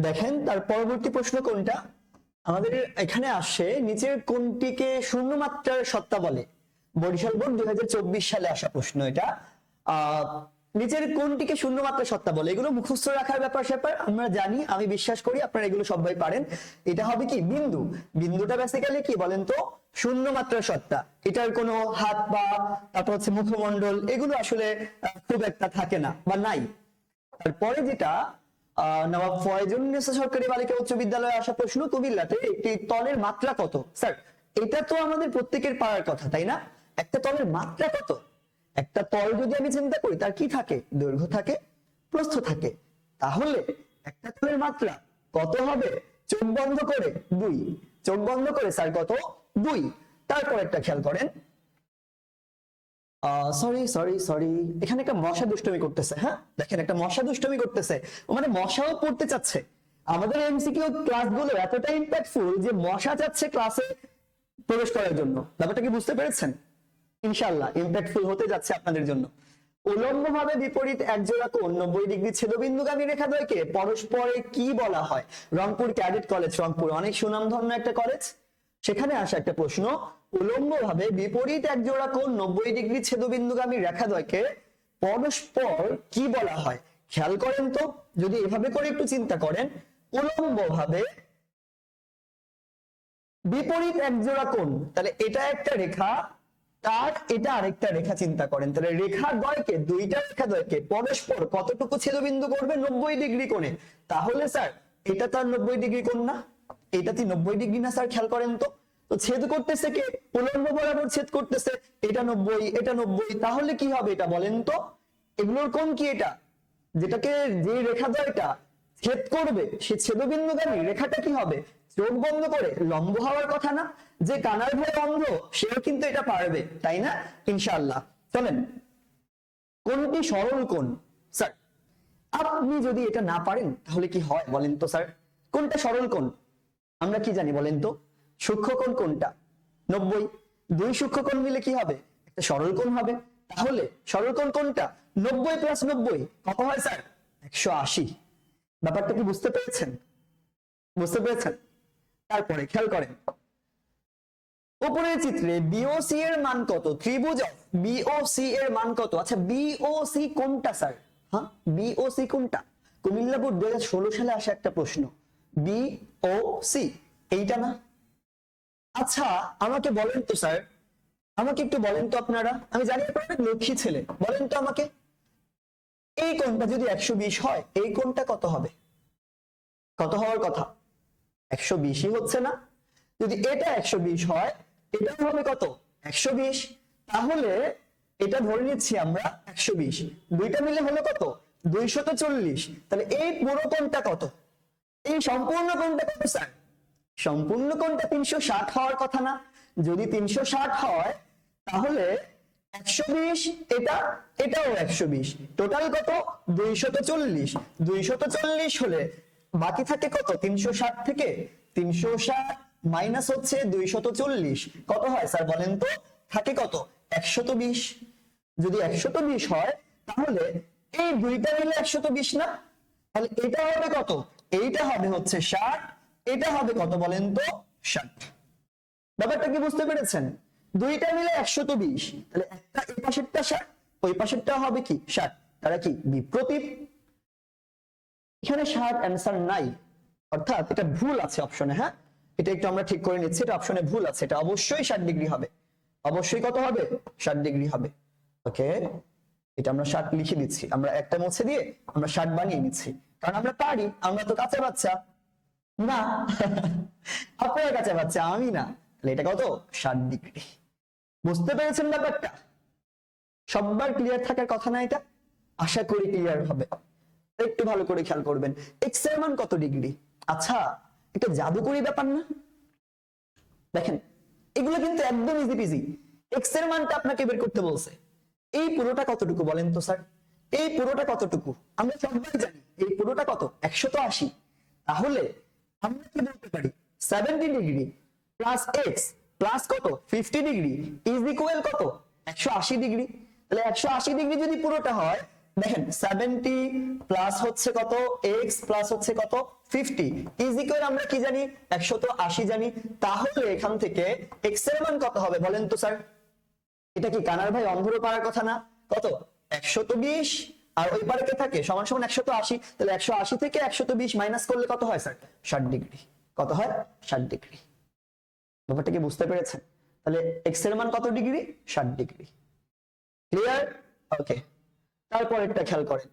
দেখেন তার পরবর্তী প্রশ্ন কোনটা আমাদের এখানে আসে, নিচের কোনটিকে শূন্য মাত্রার সত্তা বলে? বরিশাল বোর্ড 2024 সালে আসা প্রশ্ন এটা। নিচের কোনটিকে শূন্য মাত্রার সত্তা বলে? এগুলো মুখস্থ রাখার ব্যাপার স্যাপার আমরা জানি, আমি বিশ্বাস করি আপনারা এগুলো সবাই পারেন। এটা হবে কি বিন্দু। বিন্দুটা বেসিক্যালি কি বলেন তো? শূন্য মাত্রার সত্তা। এটার কোনো হাত পা, তারপর হচ্ছে মুখমণ্ডল, এগুলো আসলে খুব একটা থাকে না বা নাই। তারপরে যেটা নবাব ফয়জুন্নেসা সরকারি বালিকা উচ্চ বিদ্যালয়ে আসা প্রশ্ন, কুমিল্লাতে একটি তলের মাত্রা কত? স্যার এটা তো আমাদের প্রত্যেকের পারার কথা, তাই না? একটা তলের মাত্রা কত? একটা তল যদি আমি চিন্তা করি, তার কি থাকে? দৈর্ঘ্য থাকে, প্রস্থ থাকে। তাহলে একটা তলের মাত্রা কত হবে? চোখ বন্ধ করে 2। চোখ বন্ধ করে স্যার কত? 2। তারপর একটা খেয়াল করেন, সরি সরি সরি, এখানে একটা মশা দুষ্টমি করতেছে। হ্যাঁ দেখেন, একটা মশা দুষ্টমি করতেছে, মানে মশাও পড়তে চাচ্ছে। আমাদের এমসিকিউ ক্লাসগুলো এতটা ইম্প্যাক্টফুল যে মশা চাচ্ছে ক্লাসে প্রবেশ করার জন্য। ব্যাপারটা কি বুঝতে পেরেছেন? ইনশাআল্লাহ ইম্প্যাক্টফুল হতে যাচ্ছে আপনাদের জন্য। উলম্বভাবে বিপরীত একজোড়া কোণ 90 ডিগ্রি ছেদবিন্দুগামী রেখাদ্বয়কে পরস্পরে কি বলা হয়? রংপুর ক্যাডেট কলেজ, রংপুর অনেক সুনামধন্য একটা কলেজ, সেখানে আসা একটা প্রশ্ন। উলম্বভাবে বিপরীত একজোড়া কোণ 90 ডিগ্রি ছেদবিন্দুগামী রেখাদ্বয়কে পরস্পর কি বলা হয়? খেয়াল করেন তো, যদি এভাবে করে একটু চিন্তা করেন, উলম্বভাবে বিপরীত একজোড়া কোণ, তাহলে এটা একটা রেখা, তার এটা আরেকটা রেখা। চিন্তা করেন তাহলে রেখা দ্বয়কে, দুইটা রেখা দ্বয়কে পরস্পর কতটুকু ছেদবিন্দু করবে? 90 ডিগ্রি কোণে। তাহলে স্যার এটা তার 90 ডিগ্রি কোণ না? এটা কি 90 ডিগ্রি না স্যার? খেয়াল করেন তো। তো ছেদ করতেছে কে? উলম্ব বরাবর ছেদ করতেছে, এটা 90, এটা 90। তাহলে কি হবে এটা বলেন তো? এগুলোর কোণ কি এটা? যেটাকে, যে রেখা দ্বয়টা ছেদ করবে, সে ছেদবিন্দুগামী রেখাটা কি হবে? চোখ বন্ধ করে লম্ব হওয়ার কথা না? যে কানার ভয়ে অন্ধ সেও কিন্তু এটা পারবে, তাই না? ইনশাআল্লাহ। চলেন, কোনটি সরল কোণ? স্যার আপনি যদি এটা না পারেন তাহলে কি হয় বলেন তো স্যার? কোনটা সরল কোণ? আমরা কি জানি বলেন তো? সূক্ষ্মকোণ কোনটা? 90। দুই সূক্ষ্মকোণ মিলে কি হবে? একটা সরল কোণ হবে। তাহলে সরল কোণ কোনটা? 90 প্লাস 90 কত হয় স্যার? 180। ব্যাপারটা কি বুঝতে পেরেছেন? বুঝতে পেরেছেন? তারপরে খেয়াল করেন, উপরের চিত্রে বিওসি এর মান কত? ত্রিভুজ বিওসি এর মান কত? আচ্ছা বিওসি কোনটা স্যার? হ্যাঁ বিওসি কোনটা? কুমিল্লা বোর্ড 2016 সালে আসা একটা প্রশ্ন। বিওসি এইটা না? আচ্ছা আমাকে বলেন তো স্যার, আমাকে একটু বলেন তো আপনারা, আমি জানি আপনারা লক্ষ্মী ছেলে, বলেন তো আমাকে, এই কোণটা যদি 120 হয়, এই কোণটা কত হবে? কত হওয়ার কথা? 120ই হচ্ছে না? যদি এটা 120 হয়, এটা হবে কত? 120। তাহলে এটা ধরে নিচ্ছি আমরা 120, দুইটা মিলে হলো কত? 240। তাহলে এই পুরো কোণটা কত? এই সম্পূর্ণ কোণটা কত স্যার? সম্পূর্ণ কোণটা 360 হওয়ার কথা না? যদি 360 হয় তাহলে 120, এটা এটাও 120, টোটাল কত? 240। 240 হলে বাকি থাকে কত? 360 থেকে 360 মাইনাস হচ্ছে 240 কত হয় স্যার বলেন তো? থাকে কত? 120। যদি 120 হয় তাহলে এই দুইটা মিলে 120 না? তাহলে এটা হবে কত? এইটা হবে হচ্ছে 60, এটা হবে কত বলেন তো? 60। ব্যাপারটা কি বুঝতে পেরেছেন? দুইটা মিলে 120, তাহলে একটা এই পাশেরটা 60, ওই পাশেরটা হবে কি 60, তারা কি বিপ্রতীপ? এখানে 60 অ্যান্সার নাই, অর্থাৎ এটা ভুল আছে অপশনে। হ্যাঁ এটা একটু আমরা ঠিক করে নিচ্ছি, এটা অপশনে ভুল আছে, এটা অবশ্যই 60 ডিগ্রি হবে। অবশ্যই কত হবে? 60 ডিগ্রি হবে। ওকে, এটা আমরা 60 লিখে দিচ্ছি, আমরা একটা মুছে দিয়ে আমরা 60 বানিয়ে নিচ্ছি, কারণ আমরা পারি, আমরা তো কাঁচা বাচ্চা না। আপনার কাছে বাচ্চা, আমি না। তাহলে এটা কত? 60 ডিগ্রি। বুঝতে পেরেছেন ব্যাপারটা? সববার ক্লিয়ার থাকার কথা না এটা? আশা করি ক্লিয়ার হবে। একটু ভালো করে খেয়াল করবেন, এক্স এর মান কত ডিগ্রি? আচ্ছা এটা জাদুকরি ব্যাপার না? দেখেন এগুলো কিন্তু একদম ইজি পিজি। এক্স এর মানটা আপনাকে বের করতে বলছে, এই পুরোটা কতটুকু বলেন তো স্যার? এই পুরোটা কতটুকু? আমরা সবাই জানি এই পুরোটা কত? 180। তাহলে আমরা কি বলতে পারি? 70 ডিগ্রি প্লাস এক্স প্লাস কত? 50 ডিগ্রি ইজ ইকুয়াল কত? 180 ডিগ্রি। তাহলে 180 ডিগ্রি যদি পুরোটা হয়, দেখেন 70 প্লাস হচ্ছে কত x প্লাস হচ্ছে কত 50 ইজ ইকুয়াল আমরা কি জানি 180 জানি। তাহলে এখান থেকে x এর মান কত হবে বলেন তো স্যার? এটা কি কানার ভাই অন্ধরে পারার কথা না? কত 120 আর ওই পারে কে থাকে সমান সমান 180। তাহলে 180 থেকে 120 মাইনাস করলে কত হয় স্যার? 60 ডিগ্রি। কত হয়? 60 ডিগ্রি। ব্যাপারটা কি বুঝতে পেরেছেন? তাহলে x এর মান কত ডিগ্রি? 60 ডিগ্রি। ক্লিয়ার? ওকে, তারপরেরটা খেয়াল করেন,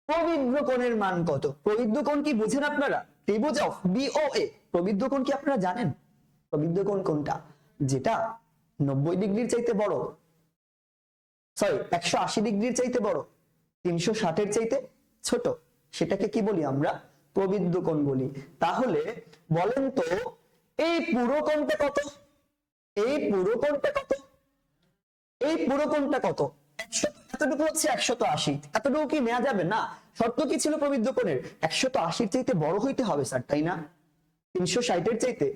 প্রবৃদ্ধ কোণের মান কত? প্রবৃদ্ধ কোণ কি বুঝেন আপনারা? ত্রিভুজ অফ BOA প্রবৃদ্ধ কোণ কি আপনারা জানেন? প্রবৃদ্ধ কোণ কোনটা? যেটা 90 ডিগ্রির চাইতে বড়, সরি 180 ডিগ্রির চাইতে বড়, 360 এর চাইতে ছোট, সেটাকে কি বলি আমরা? প্রবৃদ্ধ কোণ বলি। তাহলে বলেন তো এই পুরো কোণটা কত? এই পুরো কোণটা কত? এই পুরো কোণটা কত? এতটুকু হচ্ছে 180। এতটুকু কি নেওয়া যাবে না? শর্ত কি ছিল প্রবৃদ্ধ কোণের? 180 চাইতে বড় হইতে হবে স্যার, তাই না? 360 এর চাইতে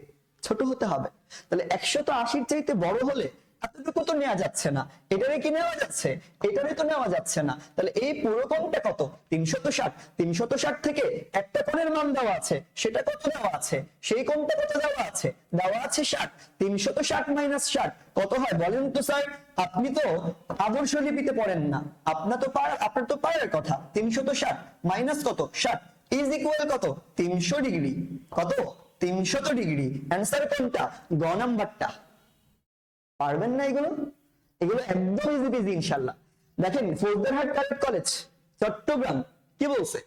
ছোট হতে হবে। তাহলে 180 চাইতে বড় হলে এতটুকু তো নেওয়া যাচ্ছে না, এটারে কি নেওয়া যাচ্ছে? এটারে তো নেওয়া যাচ্ছে না। তাহলে এই পুরো কোণটা কত? 360। 360 থেকে একটা কোণের মান দেওয়া আছে, সেটা কত দেওয়া আছে? সেই কোণটা কত দেওয়া আছে? দেওয়া আছে 60। 360 মাইনাস 60 কত হয় বলেন তো স্যার? আপনি তো আদর্শ লিপিতে পড়েন না, আপনার তো পারার কথা। 360 মাইনাস কত? 60 ইজ ইকুয়াল কত? 300 ডিগ্রি। কত? 300 ডিগ্রি। অ্যান্সার কোনটা? গ নাম্বারটা। পারবেন না এগুলো? এগুলো একদম ইজি পেজি ইনশাআল্লাহ। দেখেন ফৌজদারহাট কালেক্ট কলেজ চট্টগ্রাম কি বলছে?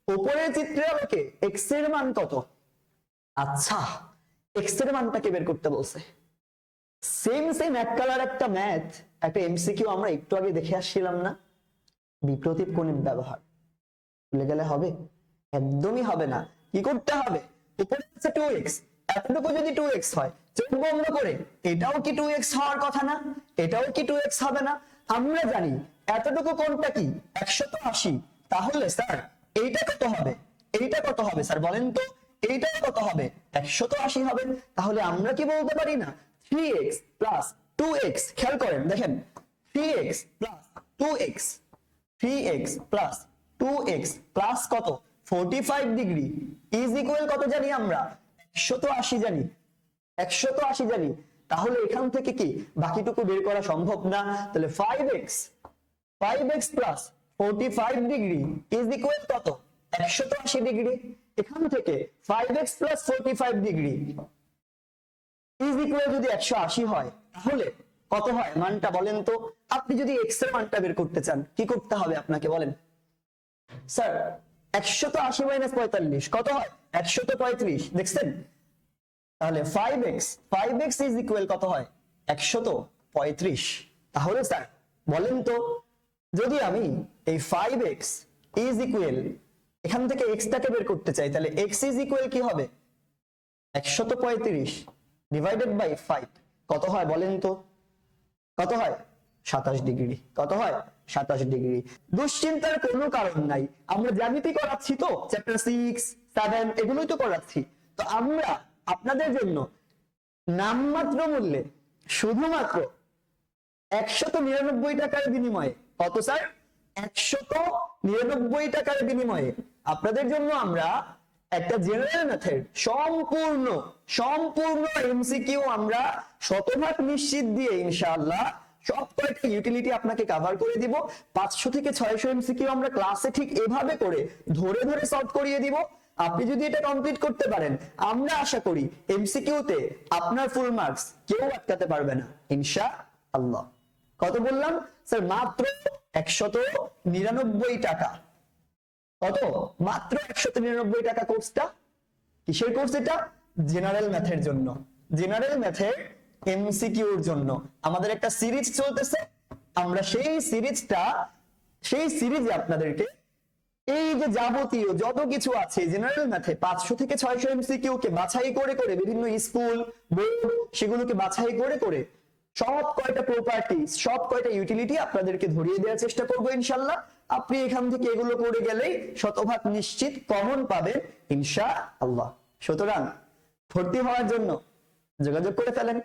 উপরের চিত্রে আলোকে x এর মান কত? আচ্ছা, x এর মানটাকে বের করতে বলছে। সেম এক কালার একটা ম্যাথ, একটা এমসিকিউ আমরা একটু আগে দেখে আসছিলাম না? বিপ্রতীপ কোণের ব্যবহার ভুলে গেলে হবে? একদমই হবে না। কি করতে হবে? উপরে আছে 2x, এতটুকু যদি 2x হয়, চোখ বন্ধ করে এটাও কি 2x হওয়ার কথা না? এটাও কি 2x হবে না? আমরা জানি এতটুকু কোণটা কি 180। তাহলে স্যার এইটা কত হবে? এইটা কত হবে স্যার বলেন তো? এইটাও কত হবে? 180 হবে। তাহলে আমরা কি বলতে পারি না 3x প্লাস 2x? খেয়াল করেন, দেখেন 3x plus 2x, 3x plus 2x plus কত? 45 ডিগ্রি ইজ ইকুয়াল কত জানি আমরা? 180 জানি। 180 জানি। তাহলে এখান থেকে কি বাকিটুকু বের করা সম্ভব না? তাহলে 5x plus 45 degree is equal কত? 180 ডিগ্রি। এখান থেকে 5x plus 45 degree is equal যদি 180 হয়, তাহলে কত হয় মানটা বলেন তো? আপনি যদি x এর মানটা বের করতে চান কি করতে হবে আপনাকে বলেন? স্যার 180 মাইনাস 45 কত হয়? 135। দেখছেন? তাহলে 5x ইজ ইকুয়াল কত হয়? 135। তাহলে স্যার বলেন তো যদি আমি এই 5x ইজ ইকুয়াল এখান থেকে x টাকে বের করতে চাই, তাহলে x ইজ ইকুয়াল কি হবে? 135 ডিভাইডেড বাই 5 কত হয় বলেন তো? কত হয়? 27 ডিগ্রি। কত হয়? 27 ডিগ্রি। দুশ্চিন্তার কোনো কারণ নাই, আমরা জ্যামিতি করাচ্ছি তো, চ্যাপ্টার 6 7 এগুলোই তো করাচ্ছি। তো আমরা আপনাদের জন্য নামমাত্র মূল্যে শুধুমাত্র 199 টাকার বিনিময়ে, কত স্যার? 199 টাকার বিনিময়ে আপনাদের জন্য আমরা একটা জেনারেল ম্যাথের সম্পূর্ণ এমসিকিউ আমরা শতভাগ নিশ্চিত দিয়ে ইনশাআল্লাহ সব কয়েকটা ইউটিলিটি আপনাকে কভার করে দিব। 500 থেকে 600 এমসিকিউ আমরা ক্লাসে ঠিক এভাবে করে ধরে ধরে সলভ করিয়ে দিব। আপনি যদি এটা কমপ্লিট করতে পারেন, আমরা আশা করি এমসিকিউতে আপনার ফুল মার্কস কেউ আটকাতে পারবে না ইনশাআল্লাহ। কত বললাম স্যার? মাত্র 199 টাকা। কত? মাত্র 199 টাকা কোর্সটা। কিসের কোর্স এটা? জেনারেল ম্যাথের জন্য, জেনারেল ম্যাথের এমসিকিউর জন্য আমাদের একটা সিরিজ চলতেছে। আমরা সেই সিরিজে আপনাদেরকে এই যে যাবতীয় যত কিছু আছে জেনারেল ম্যাথে 500 থেকে 600 এমসিকিউ কে বাছাই করে করে বিভিন্ন স্কুল বোর্ড সেগুলোকে বাছাই করে করে সব কয়টা প্রপার্টি সব কয়টা ইউটিলিটি আপনাদেরকে ধরিয়ে দেওয়ার চেষ্টা করবো ইনশাআল্লাহ। আপনি এখান থেকে এগুলো করে গেলেই শতভাগ নিশ্চিত কমন পাবেন ইনশাআল্লাহ। সুতরাং ভর্তি হওয়ার জন্য যোগাযোগ করে ফেলেন।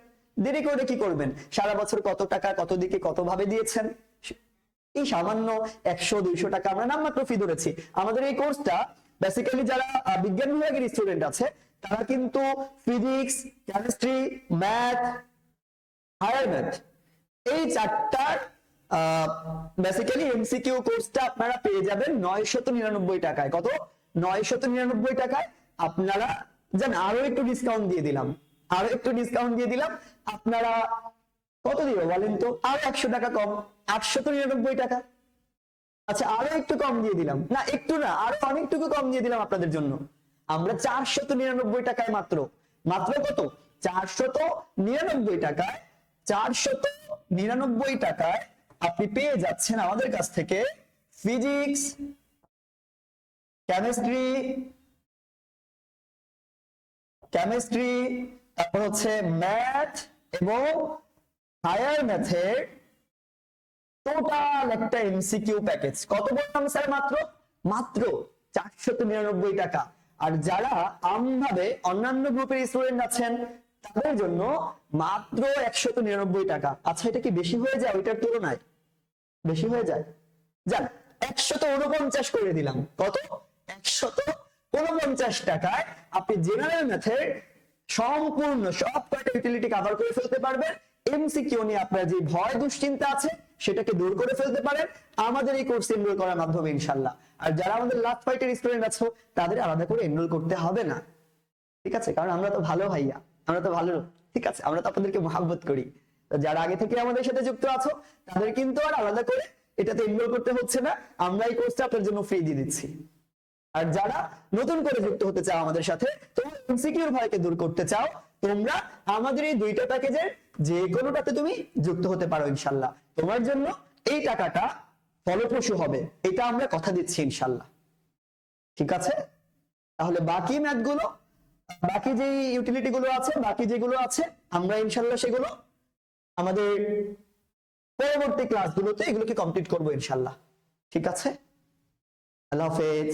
দেরি করে কি করবেন? সারা বছর কত টাকা কত দিকে কত ভাবে দিয়েছেন এই সামান্য 100-200 টাকা আমরা নামমাত্র ফি ধরেছি। আমাদের এই কোর্সটা বেসিক্যালি যারা বিজ্ঞান বিভাগের স্টুডেন্ট আছে তারা কিন্তু physics, chemistry, math, higher math এই চারটার বেসিক্যালি এমসিকিউ কোর্সটা আপনারা পেয়ে যাবেন 999 টাকায়। কত? 999 টাকায়। আপনারা জান আরো একটু ডিসকাউন্ট দিয়ে দিলাম, আপনারা কত দিবে বলেন তো? আরো 100 টাকা কম, 899 টাকা। আচ্ছা আরো একটু কম দিয়ে দিলাম, না একটু না, আরো অনেকটুকু কম দিয়ে দিলাম আপনাদের জন্য। আমরা 499 টাকায় মাত্র কত? 499 টাকায়, 499 টাকায় আপনি পেয়ে যাচ্ছেন আমাদের কাছ থেকে ফিজিক্স, কেমিস্ট্রি, তারপর হচ্ছে ম্যাথ এবং হায়ার ম্যাথের টোটাল একটা এমসিকিউ প্যাকেজ। কত বললাম স্যার? মাত্র 499 টাকা। আর যারা আমভাবে অন্যান্য গ্রুপের স্টুডেন্ট আছেন তাদের জন্য মাত্র 199 টাকা। আচ্ছা এটা কি বেশি হয়ে যায় ওইটার তুলনায়? বেশি হয়ে যায়? যান 149 করে দিলাম। কত? 149 টাকায় আপনি জেনারেল ম্যাথের সম্পূর্ণ সব কয়টা ইউটিলিটি কভার করে ফেলতে পারবেন। এমসিকিউ নিয়ে আপনার যে ভয় দুশ্চিন্তা আছে সেটাকে দূর করে ফেলতে পারেন আমাদের এই কোর্সে এনরোল করার মাধ্যমে ইনশাআল্লাহ। আর যারা আমাদের লাস্ট ফাইটের স্টুডেন্ট আছো তাদের আলাদা করে এনরোল করতে হবে না, ঠিক আছে? কারণ আমরা তো ভালো ভাইয়া, আমরা তো ভালো, ঠিক আছে? আমরা তো আপনাদেরকে মহাব্বত করি। যারা আগে থেকে আমাদের সাথে যুক্ত আছো তাদের কিন্তু আর আলাদা করে এটাতে এনরোল করতে হচ্ছে না, আমরা এই কোর্সটা আপনার জন্য ফ্রি দিয়ে দিচ্ছি। আর যারা নতুন করে যুক্ত হতে চাও আমাদের সাথে, তোমরা ইনসিকিউর ভয়কে দূর করতে চাও, তোমরা আমাদের এই দুইটা প্যাকেজের যে কোনোটাতে তুমি যুক্ত হতে পারো ইনশাআল্লাহ। তোমার জন্য এই টাকাটা ফলপ্রসূ হবে, এটা আমরা কথা দিচ্ছি ইনশাআল্লাহ, ঠিক আছে? তাহলে বাকি ম্যাথগুলো, বাকি যে ইউটিলিটি গুলো আছে, বাকি যেগুলো আছে আমরা ইনশাআল্লাহ সেগুলো আমাদের পরবর্তী ক্লাসগুলোতে এগুলোকে কমপ্লিট করবো ইনশাআল্লাহ, ঠিক আছে? আল্লাহ হাফেজ।